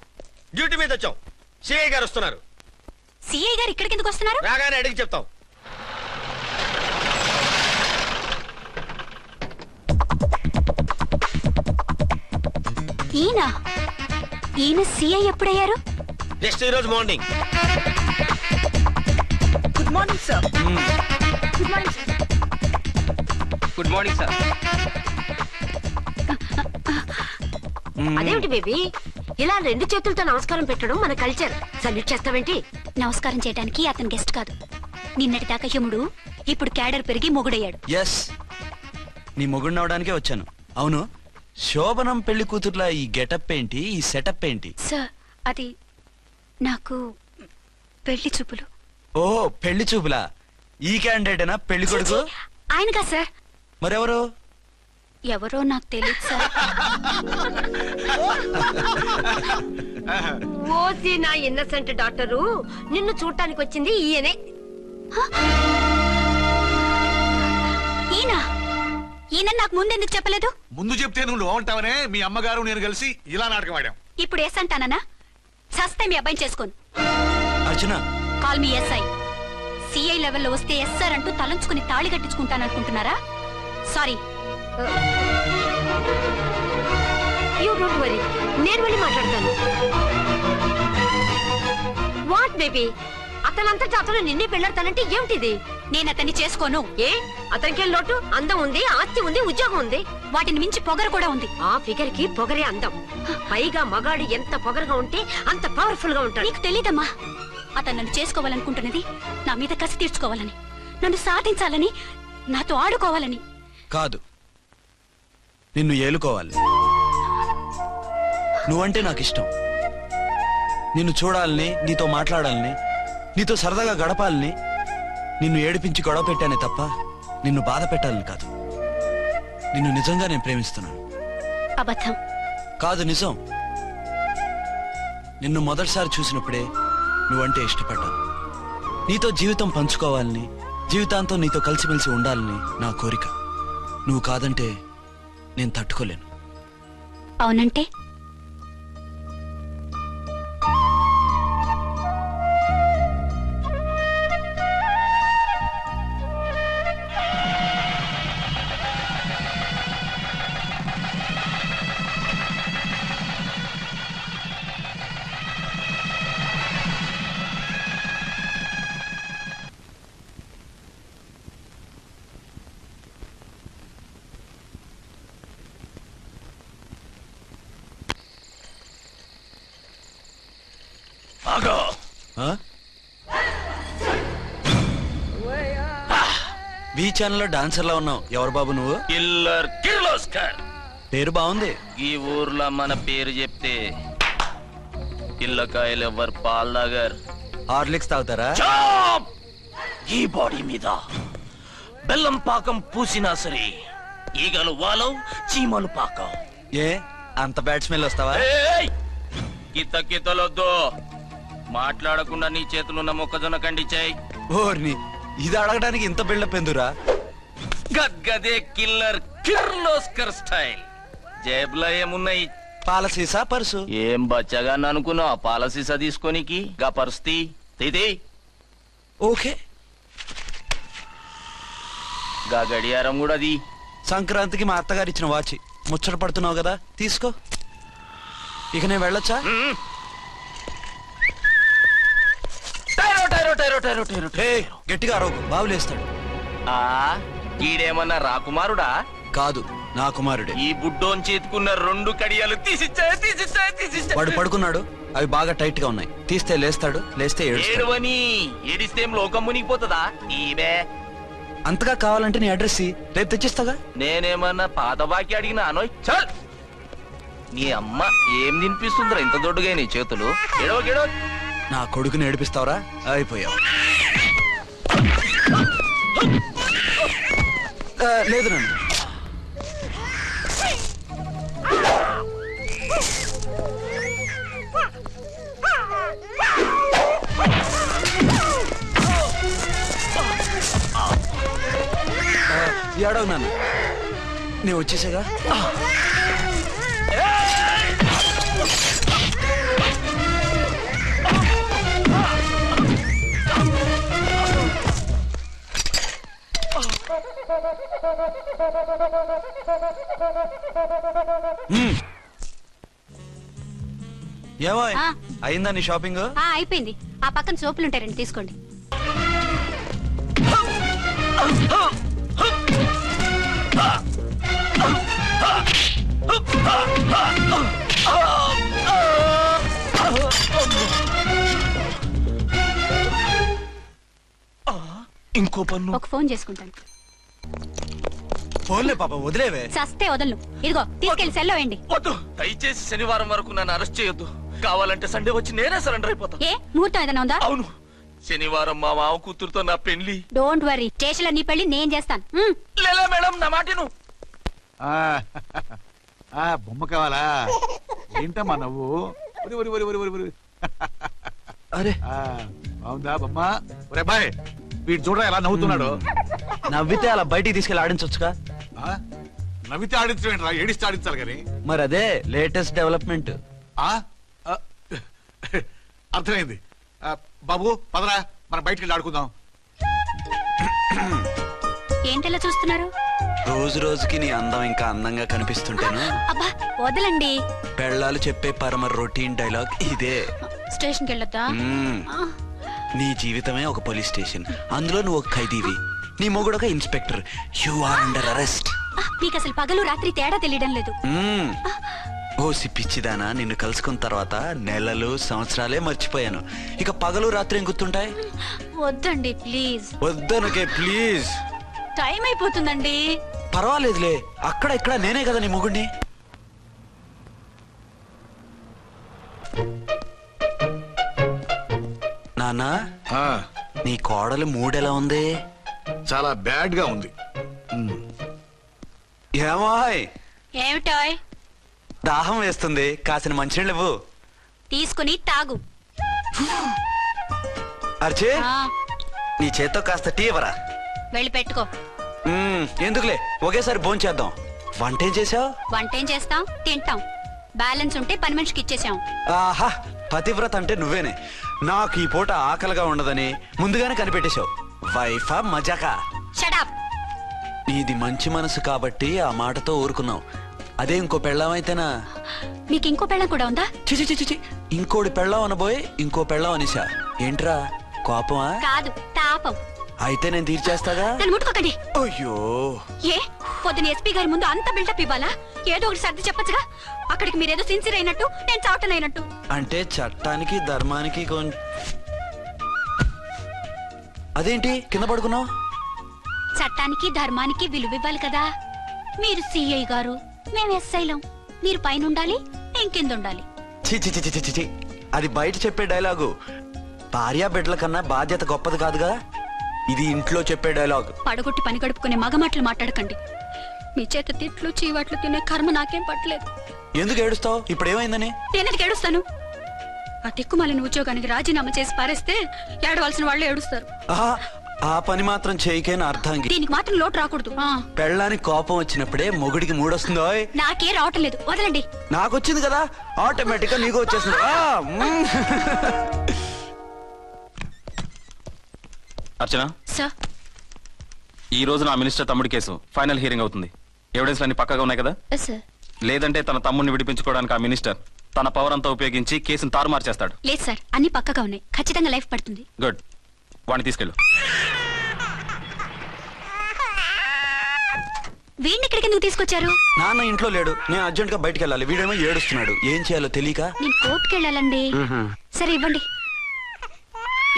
[SPEAKER 3] డ్యూటీ మీద వచ్చాం. సిఐ గారు వస్తున్నారు.
[SPEAKER 5] సిఐ గారు ఇక్కడికి ఎందుకు వస్తున్నారు?
[SPEAKER 3] రాగానే అడిగి చెప్తాం.
[SPEAKER 5] ఈయన సిఐ ఎప్పుడయ్యారు?
[SPEAKER 3] నెక్స్ట్ ఈ రోజు morning.
[SPEAKER 8] Good morning sir. Good morning sir.
[SPEAKER 2] Good morning sir.
[SPEAKER 7] అదేమిటి బేబీ, ఇలా రెండు చేతులతో నమస్కారం పెట్టడం మన కల్చర్. సల్యూట్ చేస్తావేంటి?
[SPEAKER 5] నమస్కారం చేయడానికి అతను గెస్ట్ కాదు. నిన్నటి దాకా యముడు, ఇప్పుడు క్యాడర్ పెరిగి మొగుడయ్యాడు.
[SPEAKER 1] ఎస్, నీ మొగుడిని అవడానికే వచ్చాను. అవును, శోభనం పెళ్లి కూతుర్లా ఈ గెటప్ ఏంటి, ఈ సెటప్ ఏంటి?
[SPEAKER 5] సార్, అది నాకు పెళ్లి చూపులు.
[SPEAKER 1] ఓ, పెళ్లి చూపులా? ఈ క్యాండిడేటేనా పెళ్లి కొడుకు?
[SPEAKER 5] ఆయనగా సార్.
[SPEAKER 1] మరెవరు?
[SPEAKER 5] ఎవరో నాకు తెలియదు సార్.
[SPEAKER 7] ఓసి నా ఇన్నసెంట్ డాక్టరు, నిన్ను చూడటానికి వచ్చింది ఈయనే.
[SPEAKER 5] ఈయన నాకు ముందెందుకు చెప్పలేదు?
[SPEAKER 6] ముందు చెప్తే నువ్వు బాగుంటావనే మీ అమ్మగారు నేను కలిసి ఇలా నాటకం ఆడాం.
[SPEAKER 5] ఇప్పుడు ఎస్ అంటానా? సస్తే మీ అబ్బాయిని చేసుకోను.
[SPEAKER 1] అర్చన,
[SPEAKER 5] కాల్ మీ ఎస్ఐ. సిఐ లెవెల్లో వస్తే ఎస్ఆర్ అంటూ తలంచుకుని తాళి కట్టించుకుంటాననుకుంటున్నారా? సారీ.
[SPEAKER 7] యూ డోంట్ వరీ, నేను వెళ్ళి మాట్లాడతాను. వాట్ బేబీ, అతనంతటా అతను నిన్నే పెళ్ళాడతానంటే ఏమిటిది?
[SPEAKER 5] నేను అతన్ని చేసుకోను.
[SPEAKER 7] ఏ, అతనికేం లోటు? అందం ఉంది, ఆస్తి ఉంది, ఉద్యోగం ఉంది.
[SPEAKER 5] వాటిని మించి పొగరు కూడా ఉంది.
[SPEAKER 7] ఆ ఫిగర్ కి పొగరే అందం. పైగా మగాడు ఎంత పొగరుగా ఉంటే అంత పవర్ఫుల్ గా ఉంటాడు.
[SPEAKER 5] నీకు తెలీదమ్మా, అతను నన్ను చేసుకోవాలనుకుంటున్నది నా మీద కసి తీర్చుకోవాలని, నన్ను సాధించాలని, నాతో ఆడుకోవాలని
[SPEAKER 1] కాదు, నిన్ను ఏలుకోవాలి. నువ్వంటే నాకు ఇష్టం. నిన్ను చూడాలని, నీతో మాట్లాడాలని, నీతో సరదాగా గడపాలని, నిన్ను ఏడిపించి గొడవ పెట్టానే తప్ప నిన్ను బాధ పెట్టాలని కాదు. నిన్ను నిజంగా నేను ప్రేమిస్తున్నాను.
[SPEAKER 5] అబద్ధం
[SPEAKER 1] కాదు, నిజం. నిన్ను మొదటిసారి చూసినప్పుడే నువ్వంటే ఇష్టపడ్డాను. నీతో జీవితం పంచుకోవాలని, జీవితాంతం నీతో కలిసిమెలిసి ఉండాలని నా కోరిక. నువ్వు కాదంటే నేను తట్టుకోలేను.
[SPEAKER 5] అవునంటే?
[SPEAKER 1] వి ఛానల్లో డాన్సర్లా ఉన్నావు. ఎవరు బాబు నువ్వు?
[SPEAKER 2] కిల్లర్ కిర్లోస్కర్.
[SPEAKER 1] పేరు బాగుంది.
[SPEAKER 2] ఈ ఊర్లో మన పేరు చెప్తే పిల్లకాయలు ఎవరు పాల్ తాగర్.
[SPEAKER 1] హార్లిక్స్ తాగుతారా?
[SPEAKER 2] ఈ బాడీ మీద బెల్లం పాకం పూసినా సరే ఈగలు వాలవు, చీమలు పాకం.
[SPEAKER 1] ఏ అంత బ్యాడ్ స్మెల్ వస్తావా?
[SPEAKER 2] కితలొద్దు. మాట్లాడకుండా నీ చేతులున్న మొక్కజొన్న కండిచాయి.
[SPEAKER 1] ఓర్ని, ఇది అడగడానికి ఇంత బిల్డప్ ఎందురా?
[SPEAKER 2] గద్గదే కిల్లర్ కిర్లోస్కర్ స్టైల్. జేబులో ఏమున్నాయి?
[SPEAKER 1] పాల సీసా, పర్సు.
[SPEAKER 2] ఏం బచ్చగా అనుకున్నావు? పాల సీసా తీసుకోనికి గా పరిస్థితి తీది.
[SPEAKER 1] ఓకే,
[SPEAKER 2] గా గడియారం కూడా అది
[SPEAKER 1] సంక్రాంతికి మా అత్తగారు ఇచ్చిన వాచి ముచ్చట పడుతున్నావు కదా, తీసుకో. ఇక నేను వెళ్ళొచ్చా? ఏయ్, గట్టిగా అరవకు, బావులేస్తాడు.
[SPEAKER 3] ఈడేమన్నా రాకుమారుడా?
[SPEAKER 1] కాదు, నా కుమారుడే.
[SPEAKER 3] ఈ బుడ్డోన్ చేతుకున్న 2 కడియాలు తీసిచ్చా.
[SPEAKER 1] వాడు పడుకున్నాడు, అవి బాగా టైట్ గా ఉన్నాయి. తీస్తే లేస్తాడు, లేస్తే ఏడుస్తాడు.
[SPEAKER 3] ఏడువని ఏడిస్తే లోకం మునిగిపోతుందా? ఈబే
[SPEAKER 1] అంతగా కావాలంటే నీ అడ్రస్ రేపు తెచ్చిస్తాగా.
[SPEAKER 3] నేనేమన్నా పాత బాకి అడిగినా అనోయ్. చల్, నీ అమ్మ ఏం తినిపిస్తుందిరా ఇంత దొడ్డుగా నీ చేతులు? ఎడవ
[SPEAKER 1] నా కొడుకుని ఏడిపిస్తావరా? అయిపోయావు. లేదు నన్ను. ఏడవు నన్ను, నేను వచ్చేసాగా. ఏమో అయిందా నీ షాపింగ్?
[SPEAKER 5] అయిపోయింది. ఆ పక్కన సోపులు ఉంటారండి, తీసుకోండి.
[SPEAKER 3] ఇంకో పన్ను.
[SPEAKER 5] ఒక ఫోన్ చేసుకుంటాను.
[SPEAKER 1] ఫోన్లే పాప, వదిలేవే.
[SPEAKER 5] సస్తే వదలను. ఇదిగో తీసుకెళ్లి సెల్లో వేయండి.
[SPEAKER 3] వద్దు, దయచేసి శనివారం వరకు నన్ను అరెస్ట్ చేయొద్దు. కావాలంటే సండే వచ్చి నేనే సరెండర్ అయిపోతా.
[SPEAKER 5] ఏ ముహూర్తం ఏదైనా ఉందా?
[SPEAKER 3] అవును, శనివారం మా మామ కూతురుతో నా పెళ్లి.
[SPEAKER 5] డోంట్ వరీ, స్టేషన్ లో నీ పెళ్లి నేను చేస్తాను.
[SPEAKER 3] లేలా మేడం, నా మాటను.
[SPEAKER 6] బొమ్మ కావాలా? ఏంటమ్మా నవ్వు?
[SPEAKER 1] అరే
[SPEAKER 6] బాగుందా బొమ్మ? ఒరే బాయ్, వీడు చూడరా ఎలా నవ్వుతున్నాడు.
[SPEAKER 1] నవ్వితే అలా బయటికి తీసుకెళ్ళి ఆడించొచ్చుగా.
[SPEAKER 6] నవ్వితే ఆడించడం, ఏడిస్తే ఆడించాలి కానీ.
[SPEAKER 1] మరి అదే లేటెస్ట్ డెవలప్మెంట్.
[SPEAKER 6] అర్థమైంది. బాబు పదరా, మనం బయటికి వెళ్ళి ఆడుకుందాం.
[SPEAKER 5] ఏంటలా చూస్తున్నారు?
[SPEAKER 1] రోజు రోజుకి నీ అందం ఇంకా అందంగా కనిపిస్తుంటాను.
[SPEAKER 5] అబ్బా వదలండి.
[SPEAKER 1] పెళ్ళాలు చెప్పే పరమ రొటీన్ డైలాగ్ ఇదే.
[SPEAKER 5] స్టేషన్కి వెళ్ళొద్దా?
[SPEAKER 1] నీ జీవితమే ఒక పోలీస్ స్టేషన్, అందులో నువ్వు ఒక ఖైదీవి, నీ మొగుడు ఒక inspector. You are under arrest.
[SPEAKER 5] మీకు అసలు పగలు రాత్రి తేడా తెలియడం లేదు.
[SPEAKER 1] ఓ సిప్పిచ్చిదానా, నిన్ను కలుసుకున్న తర్వాత నెలలు సంవత్సరాలే మర్చిపోయాను. ఇక పగలు రాత్రి ఏం గుర్తుంటాయి?
[SPEAKER 5] వద్దండి ప్లీజ్.
[SPEAKER 1] వద్దనుకే ప్లీజ్.
[SPEAKER 5] టైం అయిపోతుందండి.
[SPEAKER 1] పర్వాలేదులే, అక్కడ ఇక్కడ నేనే కదా నీ మొగుడిని. నాన్నా, నీ కోడలు మూడెలా ఉంది?
[SPEAKER 6] చాలా బ్యాడ్ గా ఉంది.
[SPEAKER 1] ఏమాయ్?
[SPEAKER 5] ఏమిటాయ్?
[SPEAKER 1] దాహం వేస్తుంది, కాసిన మంచినీళ్ళు ఇవ్వు.
[SPEAKER 5] తీసుకుని తాగు.
[SPEAKER 1] అర్చే, నీ చేత్తో కాస్త టీ ఇవ్వరా.
[SPEAKER 5] వెళ్ళి పెట్టుకో.
[SPEAKER 1] ఎందుకులే, ఒకేసారి భోంచేద్దాం. వంటేం చేసావు?
[SPEAKER 5] వంటేం చేస్తాం, తింటాం. బ్యాలెన్స్ ఉంటే పని మనిషికి ఇచ్చేసాం.
[SPEAKER 1] ఆహా, పతివ్రత అంటే నువ్వేనే. నాకు ఈ పూట ఆకలిగా ఉండదని ముందుగానే కనిపెట్టేశావు. వైఫా మజాకా?
[SPEAKER 5] షటప్.
[SPEAKER 1] నీది మంచి మనసు కాబట్టి ఆ మాటతో ఊరుకున్నావు. అదే ఇంకో పెళ్ళాం అయితేనా?
[SPEAKER 5] మీకు ఇంకో పెళ్ళం కూడా ఉందా?
[SPEAKER 1] చిచి చిచి చి, ఇంకోటి పెళ్ళాం అనబోయి ఇంకో పెళ్ళాం అనిసా. ఏంట్రా కోపమా?
[SPEAKER 5] కాదు, తాపం.
[SPEAKER 1] అయితే నేను తీర్చేస్తాగా.
[SPEAKER 5] నన్ను ముట్టుకోకండి.
[SPEAKER 1] అయ్యో,
[SPEAKER 5] ఏ పొద్దున ఎస్పీ గారి ముందు అంత బిల్డప్ ఇవ్వాలా? ఏదో ఒకటి సర్ది చెప్పచ్చుగా. అక్కడికి మీరేదో సిన్సియర్ అయినట్టు, నేను చావటం అయినట్టు.
[SPEAKER 1] అంటే చట్టానికి ధర్మానికి అదేంటి కింద పడుకున్నావు?
[SPEAKER 5] చట్టానికి ధర్మానికి విలువ ఇవ్వాలి కదా. మీరు సిఐ గారు, మేము ఎస్ఐలం. మీరు పైన ఉండాలి, నేను కింద ఉండాలి.
[SPEAKER 1] చిచి చిచి చిచి చి, అది బయట చెప్పే డైలాగు. భార్యా బిడ్డల కన్నా బాధ్యత గొప్పది కాదుగా. ఇది ఇంట్లో చెప్పే డైలాగ్.
[SPEAKER 5] పడగొట్టి పని గడుపుకునే మగమాటలు మాట్లాడకండి. మీ చేత తిట్లు చీవాట్లు తినే కర్మ నాకేం పట్టలేదు.
[SPEAKER 1] ఎందుకు ఏడుస్తావు? ఇప్పుడు ఏమైందని?
[SPEAKER 5] నేనెందుకు ఏడుస్తాను? ఆ తిక్కుమాలిన ఉద్యోగానికి రాజీనామా చేసి పారేస్తే ఏడవలసిన వాళ్ళు ఏడుస్తారు.
[SPEAKER 1] ఆ పని మాత్రం చేయకేన అర్థంగి.
[SPEAKER 5] దీనికి మాత్రం లోటు రాకూడదు.
[SPEAKER 1] పెళ్ళానికి కోపం వచ్చినప్పుడే మొగుడికి మూడొస్తుందో.
[SPEAKER 5] నాకే రావటం లేదు, వదలండి.
[SPEAKER 1] నాకు వచ్చింది కదా, ఆటోమేటిక్ గా నీకు వచ్చేసింది.
[SPEAKER 2] అర్చన,
[SPEAKER 5] సార్,
[SPEAKER 2] ఈ రోజు నా మినిస్టర్ తమ్ముడి కేసు ఫైనల్ హియరింగ్ అవుతుంది. ఎవిడెన్స్ అన్ని పక్కగా ఉన్నాయి కదా?
[SPEAKER 5] సార్
[SPEAKER 2] లేదంటే తన తమ్ముడిని విడిపించుకోవడానికి ఆ మినిస్టర్ తన పవర్ అంతా ఉపయోగించి కేసును తారుమారు చేస్తాడు.
[SPEAKER 5] లేదు సార్, అన్ని పక్కగా ఉన్నాయి. ఖచ్చితంగా లైఫ్ పడుతుంది.
[SPEAKER 2] గుడ్, వాడిని తీసుకెళ్ళు.
[SPEAKER 5] వీడిని ఇక్కడికి ఎందుకు తీసుకొచ్చారు?
[SPEAKER 1] నాన్న ఇంట్లో లేడు, నేను అర్జెంట్ గా బయటికి వెళ్ళాలి. వీడేమో ఏడుస్తున్నాడు, ఏం చేయాలో తెలియక.
[SPEAKER 5] నేను కోర్టుకి వెళ్ళాలండి. సరే ఇవ్వండి.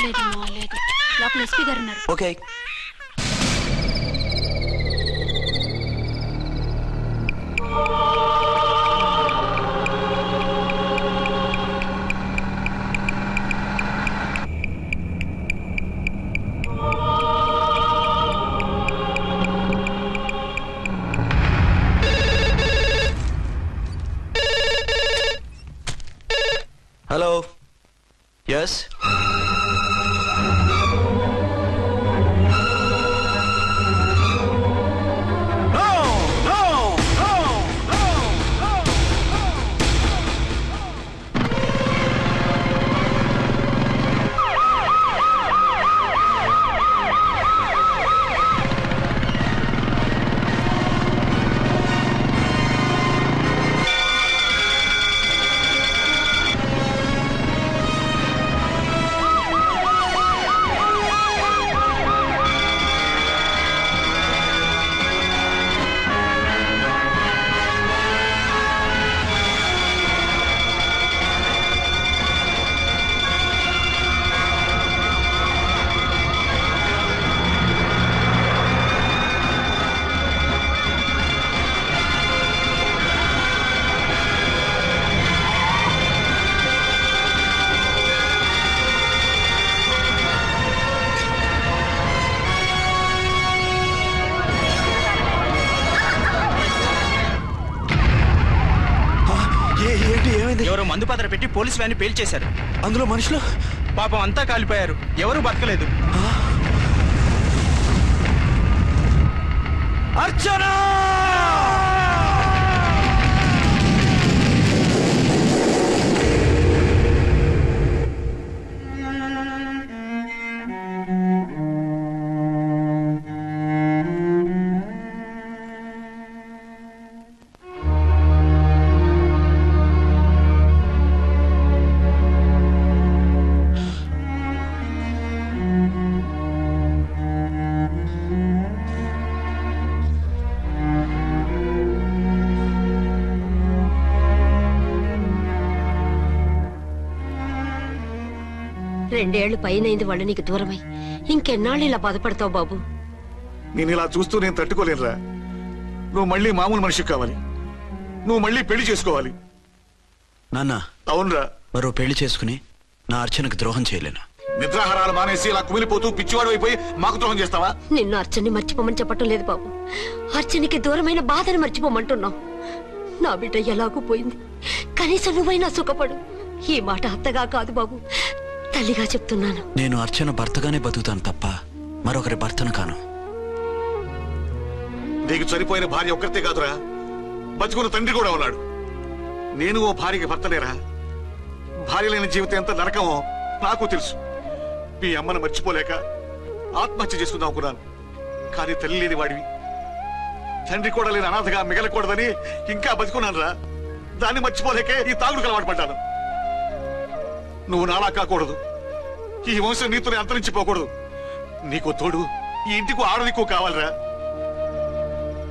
[SPEAKER 5] లేదమ్మా లేదు, లోపల ఎస్పీ గారు ఉన్నారు.
[SPEAKER 1] ఓకే. Hello, yes.
[SPEAKER 4] ఎవరో మందు పాత్ర పెట్టి పోలీసు వ్యాన్ పేల్చేశారు.
[SPEAKER 1] అందులో మనుషులు
[SPEAKER 4] పాపం అంతా కాలిపోయారు, ఎవరు బతకలేదు.
[SPEAKER 1] అర్చనా!
[SPEAKER 7] రెండేళ్లు పైనైంది వాళ్ళు నీకు దూరమై. ఇంకెన్నాళ్ళు ఇలా బాధపడతావు బాబు?
[SPEAKER 6] నేను ఇలా చూస్తూ నేను తట్టుకోలేనురా. నువ్వు మళ్ళీ మామూలు మనిషి కావాలి, నువ్వు మళ్ళీ పెళ్లి చేసుకోవాలి.
[SPEAKER 1] నాన్న,
[SPEAKER 6] అవునరా.
[SPEAKER 1] మరో పెళ్లి చేసుకుని నా అర్చనకు ద్రోహం చేయలేను.
[SPEAKER 6] నిద్రాహారాలు మానేసి ఇలా కుమిలిపోతూ పిచ్చివాడు అయిపోయి మాకు ద్రోహం చేస్తావా?
[SPEAKER 7] నిన్ను అర్చన్ని మర్చిపోమని చెప్పటం లేదు బాబు, అర్చనికి దూరమైన బాధను మర్చిపోమంటున్నావు. నా బిడ్డ ఎలాగూ పోయింది, కనీసం నువ్వైనా సుఖపడు. ఈ మాట అత్తగా కాదు బాబు, తల్లిగా చెప్తున్నాను.
[SPEAKER 1] నేను అర్చన భర్తగానే బతుకుతాను తప్ప మరొకరి భర్తను కాను.
[SPEAKER 6] నీకు చనిపోయిన భార్య ఒక్కరితే కాదురా, బతుకున్న తండ్రి కూడా ఉన్నాడు. నేను ఓ భార్యకి భర్తలేరా? భార్య లేని జీవితం ఎంత నరకమో నాకు తెలుసు. మీ అమ్మను మర్చిపోలేక ఆత్మహత్య చేసుకుందాం అనుకున్నాను. కానీ తల్లి లేని వాడివి, తండ్రి కూడా లేని అనాథగా మిగలకూడదని ఇంకా బతుకున్నాను రా. దాన్ని మర్చిపోలేకే ఈ తాగుడుకు అలవాటు పడ్డాను. నువ్వు నాలా కాకూడదు, ఈ వంశం నీతోనే అంతరించిపోకూడదు. నీకు తోడు ఈ ఇంటికి ఆడదికు కావాలిరా.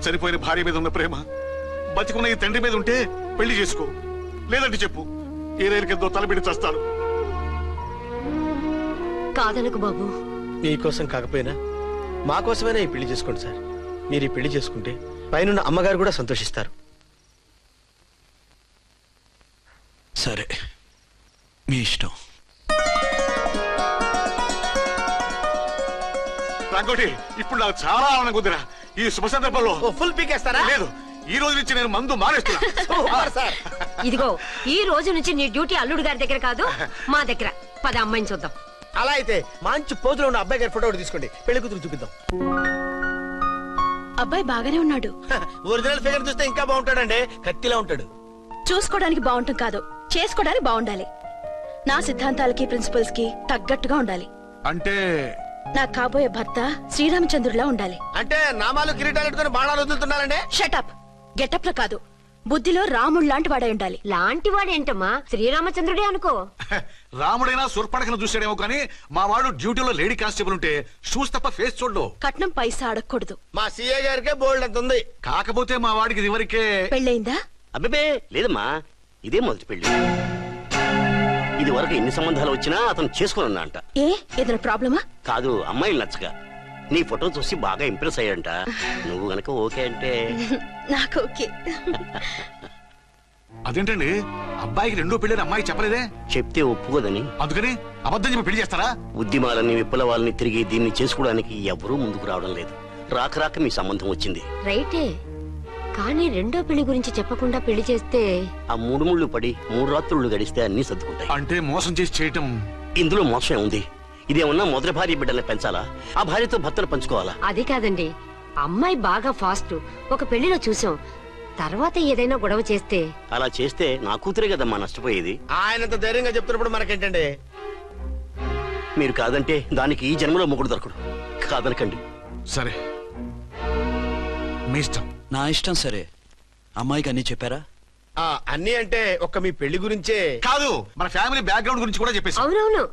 [SPEAKER 6] చనిపోయిన భార్య మీద ఉన్న ప్రేమ బతికున్న ఈ తండ్రి మీద ఉంటే పెళ్లి చేసుకో, లేదంటే చెప్పు, ఏ రైలుకెందో తలబిడి చస్తాను.
[SPEAKER 7] కాదనకు బాబు.
[SPEAKER 4] మీకోసం కాకపోయినా మా కోసమైనా ఈ పెళ్లి చేసుకోండి సార్. మీరు ఈ పెళ్లి చేసుకుంటే పైన అమ్మగారు కూడా సంతోషిస్తారు.
[SPEAKER 1] సరే, మీ ఇష్టం.
[SPEAKER 6] రంగోటి, ఇప్పుడు నాకు చాలా ఆనందంగా ఉందిరా. ఈ శుభ సందర్భంలో
[SPEAKER 4] ఫుల్ పీకేస్తారా?
[SPEAKER 6] లేదు, ఈ రోజు నుంచి నేను మందు మానేస్తున్నా.
[SPEAKER 7] ఇదిగో, ఈ రోజు నుంచి నీ డ్యూటీ అల్లుడు గారి దగ్గర కాదు, మా దగ్గర. పద అమ్మాయిని చూద్దాం.
[SPEAKER 4] అలా అయితే మంచి పోజులో ఉన్న అబ్బాయి గారి ఫోటో ఒకటి తీసుకోండి, పెళ్లి కూతురు చూపిద్దాం.
[SPEAKER 8] అబ్బాయి బాగానే ఉన్నాడు.
[SPEAKER 4] ఒరిజినల్ ఫిగర్ చూస్తే ఇంకా బాగుంటాడండి, కత్తిలా ఉంటాడు.
[SPEAKER 8] చూసుకోవడానికి బాగుంటాం కాదు, చేసుకోవడానికి బాగుండాలి. నా సిద్ధాంతాలకి ప్రిన్సిపల్స్ కి తగ్గట్టుగా ఉండాలి.
[SPEAKER 6] అంటే
[SPEAKER 8] నా కాబోయే భర్త శ్రీరామచంద్రుడిలా ఉండాలి.
[SPEAKER 4] అంటే నామాలు కిరీటాలు పెట్టుకుని బాణాలు వదులుతున్నారండి.
[SPEAKER 8] షటప్. గెటప్ లో కాదు, బుద్ధిలో రాముడు లాంటి వాడై ఉండాలి.
[SPEAKER 7] లాంటి వాడేంటమ్మా, శ్రీరామచంద్రుడే అనుకో.
[SPEAKER 6] రాముడైనా సుర్పడకను చూసాడేమో కానీ మా వాడు డ్యూటీలో లేడీ కానిస్టేబుల్ ఉంటే షూస్ తప్ప ఫేస్ చూడడు.
[SPEAKER 8] కట్నం పైసా అడగకూడదు.
[SPEAKER 4] మా సీఏ గారికే బోల్డ్ అంత ఉంది.
[SPEAKER 6] కాకపోతే మా వాడికి ఇదివరకే
[SPEAKER 8] పెళ్ళయిందా?
[SPEAKER 11] అబ్బే లేదమ్మా, ఇదే మొదటి పెళ్లి. ఇది వరకు ఎన్ని సంబంధాలు వచ్చినా అతను చేసుకున్నా అంట.
[SPEAKER 8] ఏ ఏదైనా ప్రాబ్లమా?
[SPEAKER 11] కాదు, అమ్మాయిలు నచ్చగా నీ ఫోటో చూసి బాగా ఇంప్రెస్ అయ్యంట. నువ్వు గనక ఓకే అంటే
[SPEAKER 8] నాకు ఓకే.
[SPEAKER 6] అదేంటండి, అబ్బాయికి రెండో పెళ్లి అమ్మాయి చెప్పలేదే?
[SPEAKER 11] చెప్తే ఒప్పుకోదని.
[SPEAKER 6] అందుకని అబద్ధం చెప్పి పెళ్లి చేస్తారా?
[SPEAKER 11] ఉద్యమాలని విప్లవాలని తిరిగి దీన్ని చేసుకోవడానికి ఎవరూ ముందుకు రావడం లేదు. రాక రాక మీ సంబంధం వచ్చింది.
[SPEAKER 7] రైటే, కానీ రెండో పెళ్లి గురించి చెప్పకుండా పెళ్లి చేస్తే
[SPEAKER 11] ఆ 3 ముళ్ళు పడి 3 రాత్రులు గడిస్తే అన్ని సర్దుకుంటాయి.
[SPEAKER 6] అంటే మోసం చేసి చేయటం.
[SPEAKER 11] ఇందులో మోసం ఉంది. ఇదేమన్నా మొదటి భార్య బిడ్డల్ని పెంచాలా? ఆ భార్యతో భర్తను పంచుకోవాలా?
[SPEAKER 7] అది కాదండి, అమ్మాయి బాగా ఫాస్ట్. ఒక పెళ్లిలో చూసాం, తర్వాత ఏదైనా గొడవ చేస్తే.
[SPEAKER 11] అలా చేస్తే నా కూతురే కదమ్మా నష్టపోయేది.
[SPEAKER 4] ఆయనంత ధైర్యంగా చెప్తున్నప్పుడు మనకేంటండి?
[SPEAKER 11] మీరు కాదంటే దానికి ఈ జన్మలో మొగుడు దొరకడు. కాదనకండి.
[SPEAKER 6] సరే, మీ ఇష్టం.
[SPEAKER 1] నా ఇష్టం. సరే, అమ్మాయికి అన్ని చెప్పారా?
[SPEAKER 4] అన్ని అంటే ఒక్క మీ పెళ్లి గురించే
[SPEAKER 6] కాదు, మన ఫ్యామిలీ బ్యాక్గ్రౌండ్ గురించి కూడా చెప్పేసి.
[SPEAKER 7] అవునవును,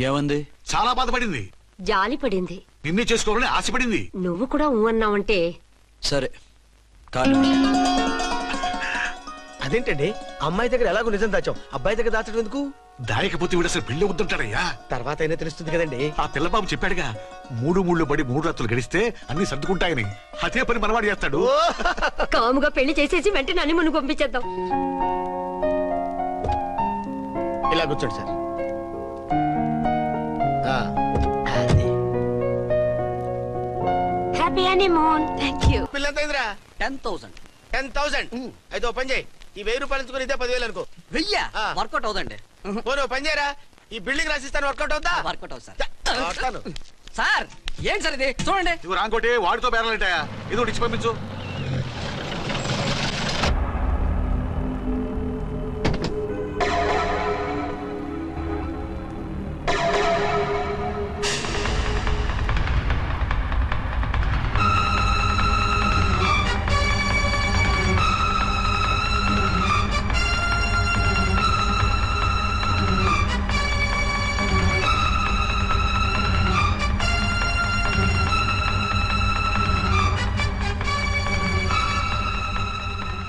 [SPEAKER 1] ఏమంది?
[SPEAKER 6] చాలా బాధపడింది,
[SPEAKER 7] జాలి పడింది,
[SPEAKER 6] నిన్నే చేసుకోవాలని ఆశపడింది.
[SPEAKER 7] నువ్వు కూడా ఊ అన్నావంటే.
[SPEAKER 1] సరే కాదు.
[SPEAKER 4] అదేంటండి, అమ్మాయి దగ్గర ఎలాగో నిజం దాచాం, అబ్బాయి దగ్గర దాచడం ఎందుకు?
[SPEAKER 6] దాయకపోతే వీడు అసలు పెళ్లి వద్దంటాడయ్యా.
[SPEAKER 4] తర్వాత అయినా తెలుస్తుంది కదండి.
[SPEAKER 6] ఆ పిల్లబాబు చెప్పాడుగా, 3 ముళ్ళు పడి 3 రాత్రులు గడిస్తే అన్ని సర్దుకుంటాయని. అదే పని మనవాడు చేస్తాడు.
[SPEAKER 7] కాముగా పెళ్లి చేసేసి వెంటనే అన్ని మును పంపించేద్దాం.
[SPEAKER 4] ఇలా కూర్చోండి సార్. అది.
[SPEAKER 7] Happy honeymoon.
[SPEAKER 8] Thank you.
[SPEAKER 4] పిల్లంత అయిందిరా?
[SPEAKER 9] 10,000.
[SPEAKER 4] 10,000. అయితే ఓ పని చేయి, ఈ 1000 రూపాయలు ఇచ్చుకుని ఇదే 10,000 అనుకో.
[SPEAKER 9] వెయ్యా?
[SPEAKER 4] ఆ.
[SPEAKER 9] వర్కౌట్ అవుదండి.
[SPEAKER 4] పోను పని చేయరా, ఈ బిల్డింగ్ రాసిస్తాను. వర్కౌట్ అవుతా?
[SPEAKER 9] వర్కౌట్ అవుతుంది సార్.
[SPEAKER 4] వస్తాను.
[SPEAKER 9] సార్ ఏం సార్ ఇది చూడండి.
[SPEAKER 6] ఇవి రాంకోటి వాడితో బేరాలంటాయా? ఏదో ఇచ్చి పంపించు.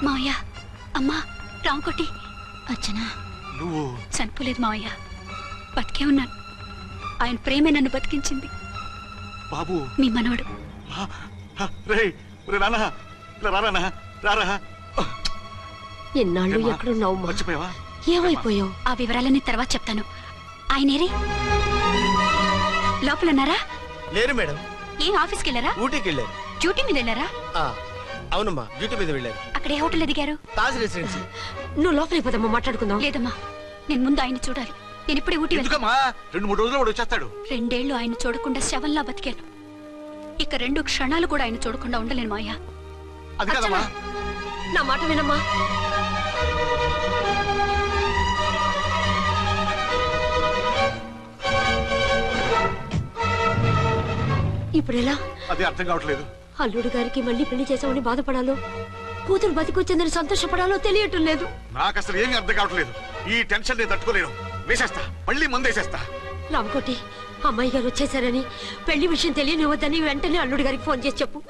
[SPEAKER 5] మావయ్య, అమ్మా, రాంకోటి. అర్చనా,
[SPEAKER 6] నువ్వు
[SPEAKER 5] చనిపోలేదు మావయ్య, బతికే ఉన్నాను. ఆయన ప్రేమే నన్ను బతికించింది.
[SPEAKER 6] బాబు,
[SPEAKER 5] మీ మనవడు.
[SPEAKER 6] రారా.
[SPEAKER 7] ఎన్నాళ్ళు ఎక్కడున్నావు?
[SPEAKER 6] మర్చిపోయావా?
[SPEAKER 7] ఏమైపోయావు?
[SPEAKER 5] ఆ వివరాలన్నీ తర్వాత చెప్తాను. ఆయనేరి లోపలన్నారా?
[SPEAKER 4] లేరు మేడం.
[SPEAKER 5] ఏం ఆఫీస్కి వెళ్ళారా?
[SPEAKER 4] ఊటీకి వెళ్ళారు.
[SPEAKER 5] డ్యూటీ మీద వెళ్ళారా?
[SPEAKER 4] అవునమ్మా, డ్యూటీ మీద వెళ్ళారు.
[SPEAKER 5] అక్కడ ఏ హోటల్ ఎదిగారు?
[SPEAKER 4] తాజ్ రెసిడెన్సీ.
[SPEAKER 7] నువ్వు లోపలికి పోదమ్మా, మాట్లాడుకుందాం.
[SPEAKER 5] లేదమ్మా, నేను ముందు ఆయన చూడాలి. నేను ఇప్పుడే ఊటీ వెళ్ళాను.
[SPEAKER 6] ఎందుకమ్మా? 2-3 రోజులు వాడు వచ్చేస్తాడు.
[SPEAKER 5] 2 ఏళ్లు ఆయన చూడకుండా శవంలా బతికాను. ఇక 2 క్షణాలు కూడా ఆయన చూడకుండా ఉండలేను మాయా.
[SPEAKER 6] అది కాదమ్మా.
[SPEAKER 7] నా మాట వినమ్మా. ఇప్పుడెలా?
[SPEAKER 6] అదే అర్థం కావట్లేదు.
[SPEAKER 7] అల్లుడు గారికి మళ్ళీ పెళ్లి చేసామని బాధపడాలో, కూతురు బతికొచ్చిందని సంతోషపడాలో తెలియటం లేదు.
[SPEAKER 6] నాకు అసలు ఏమీ అర్థం కావట్లేదు. ఈ టెన్షన్ నేను తట్టుకోలేను. వేసేస్తా, మళ్ళీ మందేసేస్తా.
[SPEAKER 7] రామకోటి, అమ్మాయి గారు వచ్చేసారని, పెళ్లి విషయం తెలియనివ్వద్దని వెంటనే అల్లుడు గారికి ఫోన్ చేసి చెప్పు.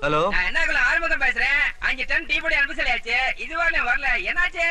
[SPEAKER 1] ஹலோ
[SPEAKER 9] என்ன ஆரம்பம் பேசுறேன். 5 டன் டீ பொடி அனுப்ப சொல்லியாச்சு. இதுவரை வரல. என்னாச்சு?